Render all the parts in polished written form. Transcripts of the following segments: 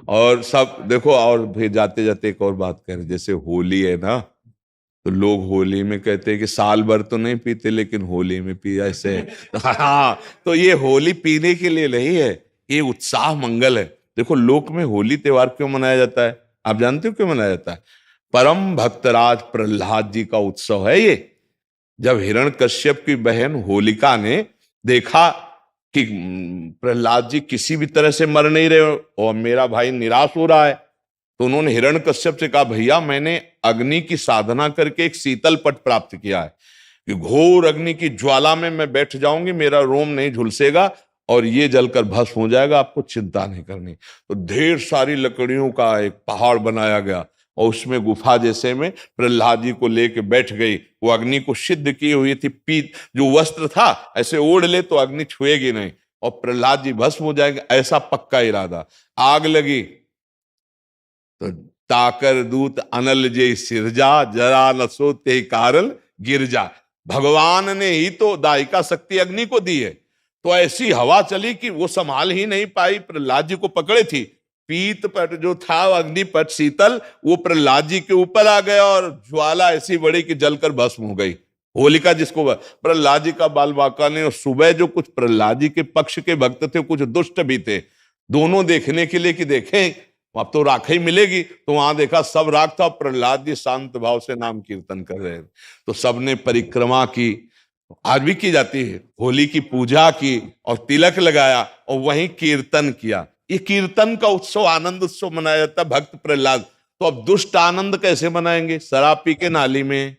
और सब देखो, और फिर जाते जाते एक और बात करें, जैसे होली है ना, तो लोग होली में कहते हैं कि साल भर तो नहीं पीते लेकिन होली में पिया ऐसे है। हाँ, तो ये होली पीने के लिए नहीं है, ये उत्साह मंगल है। देखो लोक में होली त्योहार क्यों मनाया जाता है? आप जानते हो क्यों मनाया जाता है? परम भक्तराज प्रहलाद जी का उत्सव है ये। जब हिरण्यकश्यप की बहन होलिका ने देखा कि प्रहलाद जी किसी भी तरह से मर नहीं रहे और मेरा भाई निराश हो रहा है, तो उन्होंने हिरण्यकश्यप से कहा, भैया मैंने अग्नि की साधना करके एक शीतल पट प्राप्त किया है कि घोर अग्नि की ज्वाला में मैं बैठ जाऊंगी, मेरा रोम नहीं झुलसेगा और ये जलकर भस्म हो जाएगा, आपको चिंता नहीं करनी। तो ढेर सारी लकड़ियों का एक पहाड़ बनाया गया और उसमें गुफा जैसे में प्रहलाद जी को लेके बैठ गई। वो अग्नि को सिद्ध की हुई थी, पीत जो वस्त्र था ऐसे ओढ़ ले तो अग्नि छुएगी नहीं और प्रहलाद जी भस्म हो जाएंगे, ऐसा पक्का इरादा। आग लगी तो ताकर दूत अनल जे सिरजा, जरा न सोते कारण गिरजा। भगवान ने ही तो दायिका शक्ति अग्नि को दी है, तो ऐसी हवा चली कि वो संभाल ही नहीं पाई, प्रहलाद जी को पकड़े थी। पीत पट जो था अग्निपट शीतल, वो प्रहलाद जी के ऊपर आ गया और ज्वाला ऐसी बड़ी कि जलकर भस्म हो गई। होलिका जिसको प्रहलाद जी का बाल बांका ने, और सुबह जो कुछ प्रहलाद जी के पक्ष के भक्त थे कुछ दुष्ट भी थे, दोनों देखने के लिए कि देखें अब तो राख ही मिलेगी, तो वहां देखा सब राख था, प्रहलाद जी शांत भाव से नाम कीर्तन कर रहे थे। तो सबने परिक्रमा की, आज भी की जाती है, होली की पूजा की और तिलक लगाया और वहीं कीर्तन किया। ये कीर्तन का उत्सव, आनंद उत्सव मनाया जाता है भक्त प्रहलाद। तो अब दुष्ट आनंद कैसे मनाएंगे? शराब पी के नाली में।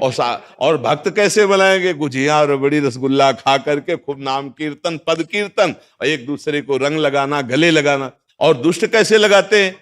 और भक्त कैसे बनाएंगे? गुजिया रबड़ी रसगुल्ला खा करके खूब नाम कीर्तन पद कीर्तन और एक दूसरे को रंग लगाना, गले लगाना। और दुष्ट कैसे लगाते हैं?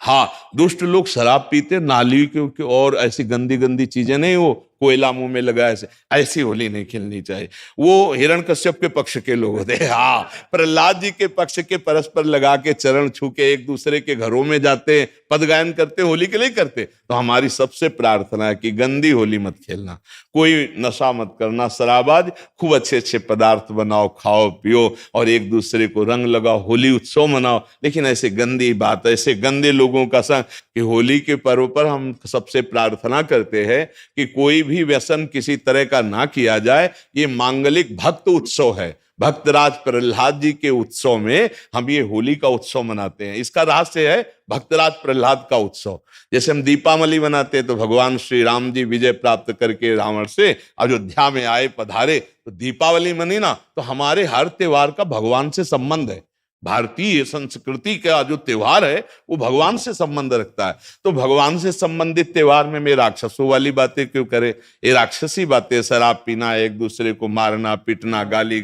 हाँ, दुष्ट लोग शराब पीते, नाली के और ऐसी गंदी गंदी चीजें नहीं, वो कोयला मुंह में लगा, ऐसे ऐसी होली नहीं खेलनी चाहिए। वो हिरण्यकश्यप के पक्ष के लोग होते हैं। हाँ, प्रहलाद जी के पक्ष के परस्पर लगा के चरण छू के एक दूसरे के घरों में जाते, पद गायन करते, होली के लिए करते। तो हमारी सबसे प्रार्थना है कि गंदी होली मत खेलना, कोई नशा मत करना, शराबाज, खूब अच्छे अच्छे पदार्थ बनाओ, खाओ पियो और एक दूसरे को रंग लगाओ, होली उत्सव मनाओ। लेकिन ऐसे गंदी बात, ऐसे गंदे लोगों का संग, कि होली के पर्व पर हम सबसे प्रार्थना करते हैं कि कोई भी व्यसन किसी तरह का ना किया जाए। ये मांगलिक भक्त उत्सव है, भक्तराज प्रहलाद जी के उत्सव में हम ये होली का उत्सव मनाते हैं। इसका रहस्य है भक्तराज प्रहलाद का उत्सव। जैसे हम दीपावली मनाते हैं तो भगवान श्री राम जी विजय प्राप्त करके रावण से अयोध्या में आए, पधारे, तो दीपावली मनी ना। तो हमारे हर त्योहार का भगवान से संबंध है। भारतीय संस्कृति का जो त्योहार है वो भगवान से संबंध रखता है। तो भगवान से संबंधित त्योहार में मैं राक्षसों वाली बातें क्यों करे? ये राक्षसी बातें, शराब पीना, एक दूसरे को मारना पीटना, गाली